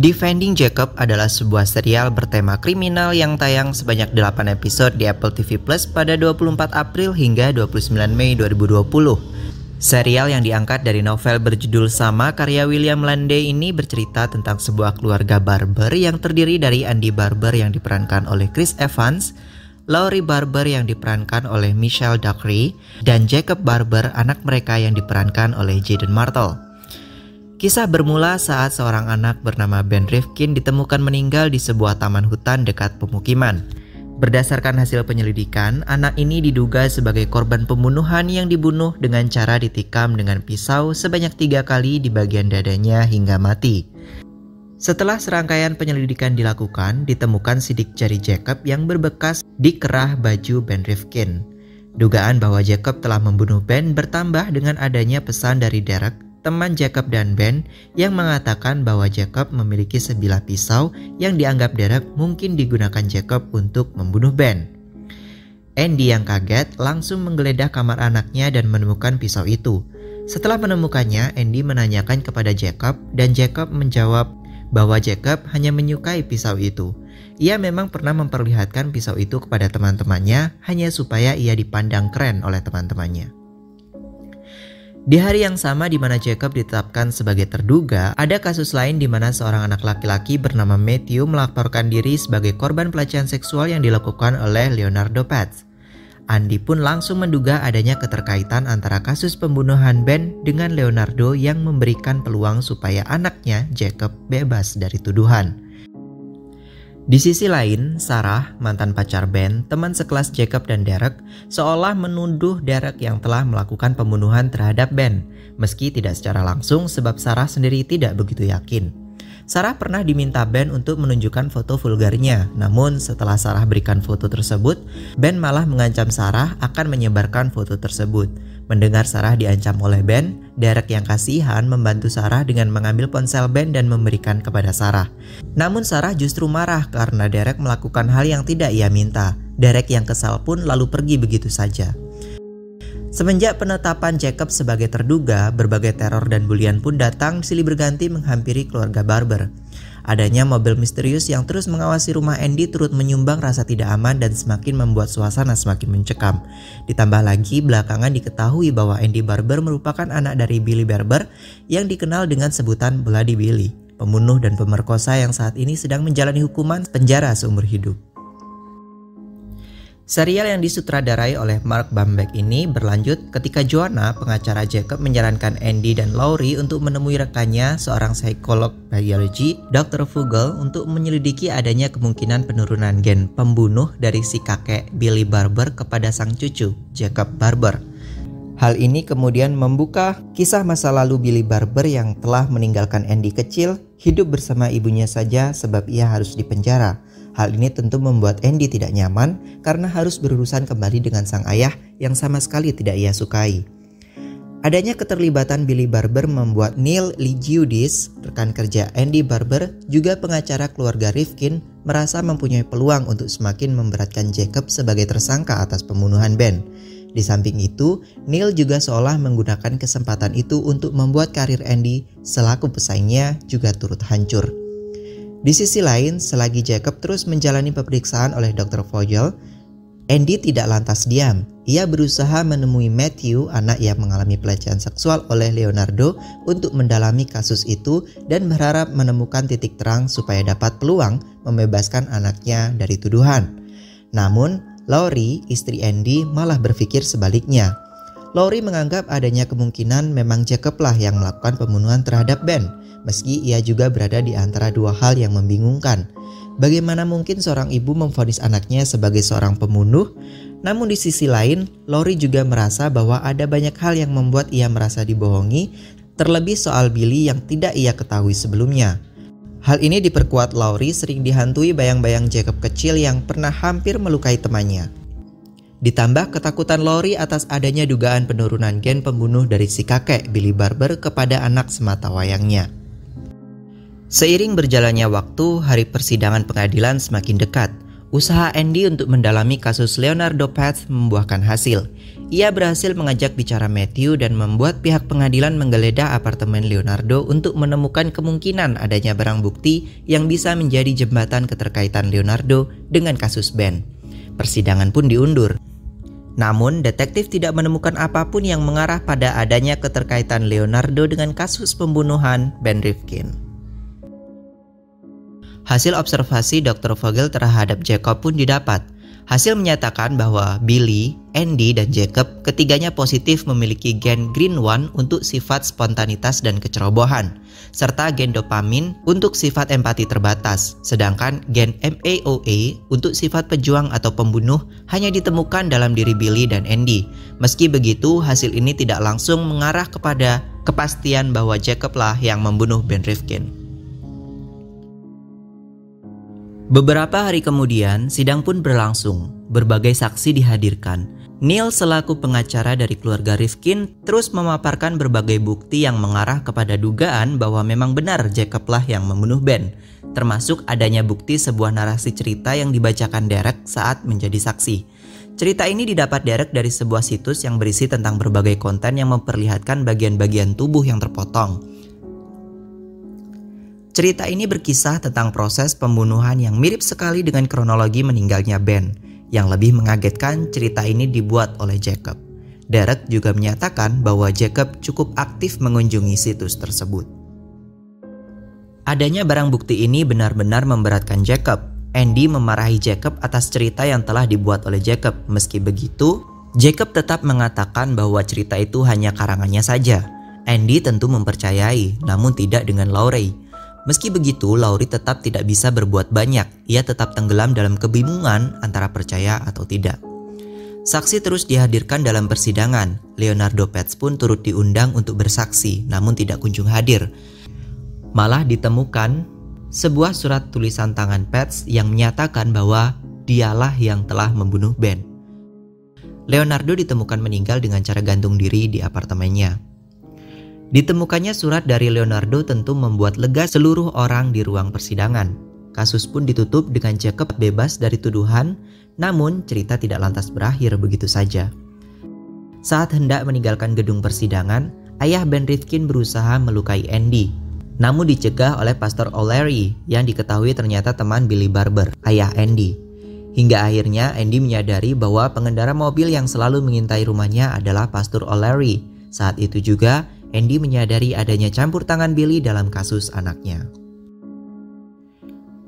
Defending Jacob adalah sebuah serial bertema kriminal yang tayang sebanyak 8 episode di Apple TV Plus pada 24 April hingga 29 Mei 2020. Serial yang diangkat dari novel berjudul sama karya William Lande ini bercerita tentang sebuah keluarga barber yang terdiri dari Andy Barber yang diperankan oleh Chris Evans, Laurie Barber yang diperankan oleh Michelle Dockery, dan Jacob Barber anak mereka yang diperankan oleh Jaden Martell. Kisah bermula saat seorang anak bernama Ben Rifkin ditemukan meninggal di sebuah taman hutan dekat pemukiman. Berdasarkan hasil penyelidikan, anak ini diduga sebagai korban pembunuhan yang dibunuh dengan cara ditikam dengan pisau sebanyak 3 kali di bagian dadanya hingga mati. Setelah serangkaian penyelidikan dilakukan, ditemukan sidik jari Jacob yang berbekas di kerah baju Ben Rifkin. Dugaan bahwa Jacob telah membunuh Ben bertambah dengan adanya pesan dari Derek, teman Jacob dan Ben, yang mengatakan bahwa Jacob memiliki sebilah pisau yang dianggap Derek mungkin digunakan Jacob untuk membunuh Ben. Andy yang kaget langsung menggeledah kamar anaknya dan menemukan pisau itu. Setelah menemukannya, Andy menanyakan kepada Jacob dan Jacob menjawab bahwa Jacob hanya menyukai pisau itu. Ia memang pernah memperlihatkan pisau itu kepada teman-temannya hanya supaya ia dipandang keren oleh teman-temannya. Di hari yang sama di mana Jacob ditetapkan sebagai terduga, ada kasus lain di mana seorang anak laki-laki bernama Matthew melaporkan diri sebagai korban pelecehan seksual yang dilakukan oleh Leonardo Paz. Andy pun langsung menduga adanya keterkaitan antara kasus pembunuhan Ben dengan Leonardo yang memberikan peluang supaya anaknya Jacob bebas dari tuduhan. Di sisi lain, Sarah, mantan pacar Ben, teman sekelas Jacob dan Derek, seolah menuduh Derek yang telah melakukan pembunuhan terhadap Ben, meski tidak secara langsung sebab Sarah sendiri tidak begitu yakin. Sarah pernah diminta Ben untuk menunjukkan foto vulgarnya, namun setelah Sarah berikan foto tersebut, Ben malah mengancam Sarah akan menyebarkan foto tersebut. Mendengar Sarah diancam oleh Ben, Derek yang kasihan membantu Sarah dengan mengambil ponsel Ben dan memberikan kepada Sarah. Namun Sarah justru marah karena Derek melakukan hal yang tidak ia minta. Derek yang kesal pun lalu pergi begitu saja. Semenjak penetapan Jacob sebagai terduga, berbagai teror dan bulian pun datang silih berganti menghampiri keluarga Barber. Adanya mobil misterius yang terus mengawasi rumah Andy turut menyumbang rasa tidak aman dan semakin membuat suasana semakin mencekam. Ditambah lagi belakangan diketahui bahwa Andy Barber merupakan anak dari Billy Barber yang dikenal dengan sebutan Bloody Billy, pembunuh dan pemerkosa yang saat ini sedang menjalani hukuman penjara seumur hidup. Serial yang disutradarai oleh Mark Bambeck ini berlanjut ketika Joanna, pengacara Jacob, menyarankan Andy dan Laurie untuk menemui rekannya, seorang psikolog biologi, Dr. Vogel, untuk menyelidiki adanya kemungkinan penurunan gen pembunuh dari si kakek Billy Barber kepada sang cucu, Jacob Barber. Hal ini kemudian membuka kisah masa lalu Billy Barber yang telah meninggalkan Andy kecil, hidup bersama ibunya saja sebab ia harus dipenjara. Hal ini tentu membuat Andy tidak nyaman karena harus berurusan kembali dengan sang ayah yang sama sekali tidak ia sukai. Adanya keterlibatan Billy Barber membuat Neil Ligiudis, rekan kerja Andy Barber, juga pengacara keluarga Rifkin, merasa mempunyai peluang untuk semakin memberatkan Jacob sebagai tersangka atas pembunuhan Ben. Di samping itu, Neil juga seolah menggunakan kesempatan itu untuk membuat karir Andy selaku pesaingnya juga turut hancur. Di sisi lain, selagi Jacob terus menjalani pemeriksaan oleh Dr. Vogel, Andy tidak lantas diam. Ia berusaha menemui Matthew, anak yang mengalami pelecehan seksual oleh Leonardo, untuk mendalami kasus itu dan berharap menemukan titik terang supaya dapat peluang membebaskan anaknya dari tuduhan. Namun, Laurie, istri Andy, malah berpikir sebaliknya. Laurie menganggap adanya kemungkinan memang Jacob lah yang melakukan pembunuhan terhadap Ben, meski ia juga berada di antara dua hal yang membingungkan. Bagaimana mungkin seorang ibu memvonis anaknya sebagai seorang pembunuh? Namun di sisi lain, Laurie juga merasa bahwa ada banyak hal yang membuat ia merasa dibohongi, terlebih soal Billy yang tidak ia ketahui sebelumnya. Hal ini diperkuat Laurie sering dihantui bayang-bayang Jacob kecil yang pernah hampir melukai temannya. Ditambah ketakutan Laurie atas adanya dugaan penurunan gen pembunuh dari si kakek Billy Barber kepada anak sematawayangnya. Seiring berjalannya waktu, hari persidangan pengadilan semakin dekat. Usaha Andy untuk mendalami kasus Leonardo Pets membuahkan hasil. Ia berhasil mengajak bicara Matthew dan membuat pihak pengadilan menggeledah apartemen Leonardo untuk menemukan kemungkinan adanya barang bukti yang bisa menjadi jembatan keterkaitan Leonardo dengan kasus Ben. Persidangan pun diundur. Namun, detektif tidak menemukan apapun yang mengarah pada adanya keterkaitan Leonardo dengan kasus pembunuhan Ben Rifkin. Hasil observasi Dr. Vogel terhadap Jacob pun didapat. Hasil menyatakan bahwa Billy, Andy, dan Jacob ketiganya positif memiliki gen Green1 untuk sifat spontanitas dan kecerobohan, serta gen dopamin untuk sifat empati terbatas, sedangkan gen MAOA untuk sifat pejuang atau pembunuh hanya ditemukan dalam diri Billy dan Andy. Meski begitu, hasil ini tidak langsung mengarah kepada kepastian bahwa Jacob lah yang membunuh Ben Rifkin. Beberapa hari kemudian, sidang pun berlangsung. Berbagai saksi dihadirkan. Neil selaku pengacara dari keluarga Rifkin terus memaparkan berbagai bukti yang mengarah kepada dugaan bahwa memang benar Jacob lah yang membunuh Ben, termasuk adanya bukti sebuah narasi cerita yang dibacakan Derek saat menjadi saksi. Cerita ini didapat Derek dari sebuah situs yang berisi tentang berbagai konten yang memperlihatkan bagian-bagian tubuh yang terpotong. Cerita ini berkisah tentang proses pembunuhan yang mirip sekali dengan kronologi meninggalnya Ben. Yang lebih mengagetkan, cerita ini dibuat oleh Jacob. Derek juga menyatakan bahwa Jacob cukup aktif mengunjungi situs tersebut. Adanya barang bukti ini benar-benar memberatkan Jacob. Andy memarahi Jacob atas cerita yang telah dibuat oleh Jacob. Meski begitu, Jacob tetap mengatakan bahwa cerita itu hanya karangannya saja. Andy tentu mempercayai, namun tidak dengan Laurie. Meski begitu, Laurie tetap tidak bisa berbuat banyak. Ia tetap tenggelam dalam kebingungan antara percaya atau tidak. Saksi terus dihadirkan dalam persidangan. Leonardo Pets pun turut diundang untuk bersaksi, namun tidak kunjung hadir. Malah ditemukan sebuah surat tulisan tangan Pets yang menyatakan bahwa dialah yang telah membunuh Ben. Leonardo ditemukan meninggal dengan cara gantung diri di apartemennya. Ditemukannya surat dari Leonardo tentu membuat lega seluruh orang di ruang persidangan. Kasus pun ditutup dengan Jacob bebas dari tuduhan, namun cerita tidak lantas berakhir begitu saja. Saat hendak meninggalkan gedung persidangan, ayah Ben Rifkin berusaha melukai Andy, namun dicegah oleh Pastor O'Leary yang diketahui ternyata teman Billy Barber, ayah Andy. Hingga akhirnya Andy menyadari bahwa pengendara mobil yang selalu mengintai rumahnya adalah Pastor O'Leary. Saat itu juga, Andy menyadari adanya campur tangan Billy dalam kasus anaknya.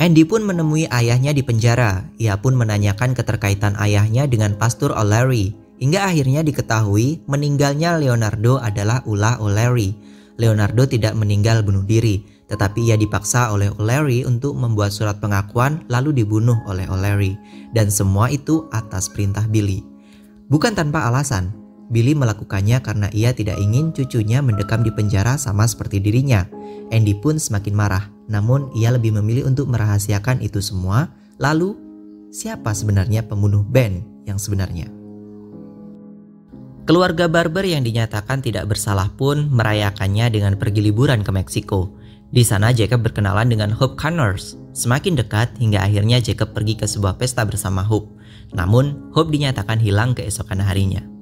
Andy pun menemui ayahnya di penjara. Ia pun menanyakan keterkaitan ayahnya dengan Pastor O'Leary. Hingga akhirnya diketahui meninggalnya Leonardo adalah ulah O'Leary. Leonardo tidak meninggal bunuh diri, tetapi ia dipaksa oleh O'Leary untuk membuat surat pengakuan lalu dibunuh oleh O'Leary. Dan semua itu atas perintah Billy. Bukan tanpa alasan. Billy melakukannya karena ia tidak ingin cucunya mendekam di penjara sama seperti dirinya. Andy pun semakin marah, namun ia lebih memilih untuk merahasiakan itu semua. Lalu, siapa sebenarnya pembunuh Ben yang sebenarnya? Keluarga Barber yang dinyatakan tidak bersalah pun merayakannya dengan pergi liburan ke Meksiko. Di sana Jacob berkenalan dengan Hope Connors. Semakin dekat hingga akhirnya Jacob pergi ke sebuah pesta bersama Hope. Namun, Hope dinyatakan hilang keesokan harinya.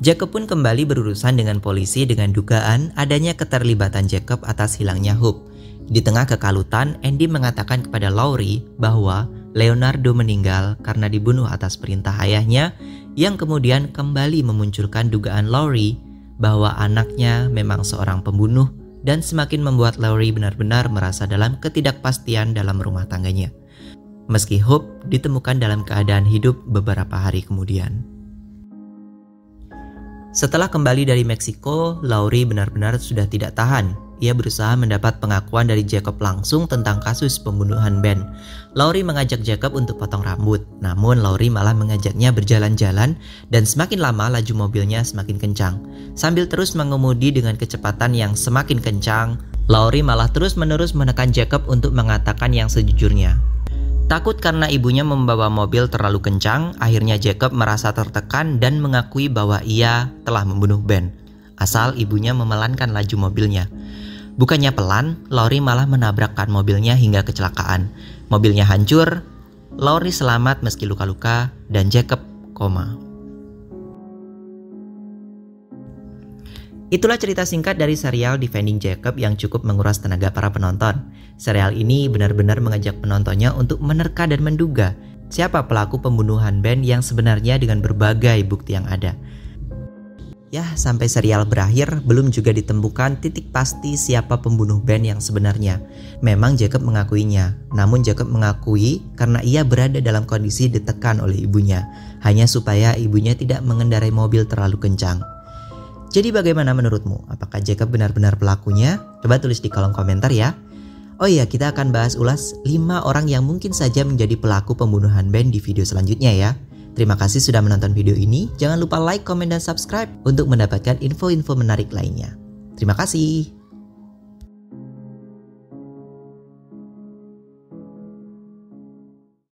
Jacob pun kembali berurusan dengan polisi dengan dugaan adanya keterlibatan Jacob atas hilangnya Hope. Di tengah kekalutan, Andy mengatakan kepada Laurie bahwa Leonardo meninggal karena dibunuh atas perintah ayahnya, yang kemudian kembali memunculkan dugaan Laurie bahwa anaknya memang seorang pembunuh dan semakin membuat Laurie benar-benar merasa dalam ketidakpastian dalam rumah tangganya. Meski Hope ditemukan dalam keadaan hidup beberapa hari kemudian. Setelah kembali dari Meksiko, Laurie benar-benar sudah tidak tahan. Ia berusaha mendapat pengakuan dari Jacob langsung tentang kasus pembunuhan Ben. Laurie mengajak Jacob untuk potong rambut, namun Laurie malah mengajaknya berjalan-jalan dan semakin lama laju mobilnya semakin kencang. Sambil terus mengemudi dengan kecepatan yang semakin kencang, Laurie malah terus-menerus menekan Jacob untuk mengatakan yang sejujurnya. Takut karena ibunya membawa mobil terlalu kencang, akhirnya Jacob merasa tertekan dan mengakui bahwa ia telah membunuh Ben, asal ibunya memelankan laju mobilnya. Bukannya pelan, Laurie malah menabrakkan mobilnya hingga kecelakaan. Mobilnya hancur, Laurie selamat meski luka-luka, dan Jacob koma. Itulah cerita singkat dari serial Defending Jacob yang cukup menguras tenaga para penonton. Serial ini benar-benar mengajak penontonnya untuk menerka dan menduga siapa pelaku pembunuhan Ben yang sebenarnya dengan berbagai bukti yang ada. Ya, sampai serial berakhir, belum juga ditemukan titik pasti siapa pembunuh Ben yang sebenarnya. Memang Jacob mengakuinya, namun Jacob mengakui karena ia berada dalam kondisi ditekan oleh ibunya, hanya supaya ibunya tidak mengendarai mobil terlalu kencang. Jadi bagaimana menurutmu? Apakah Jacob benar-benar pelakunya? Coba tulis di kolom komentar ya. Oh iya, kita akan bahas ulas 5 orang yang mungkin saja menjadi pelaku pembunuhan Ben di video selanjutnya ya. Terima kasih sudah menonton video ini. Jangan lupa like, komen, dan subscribe untuk mendapatkan info-info menarik lainnya. Terima kasih.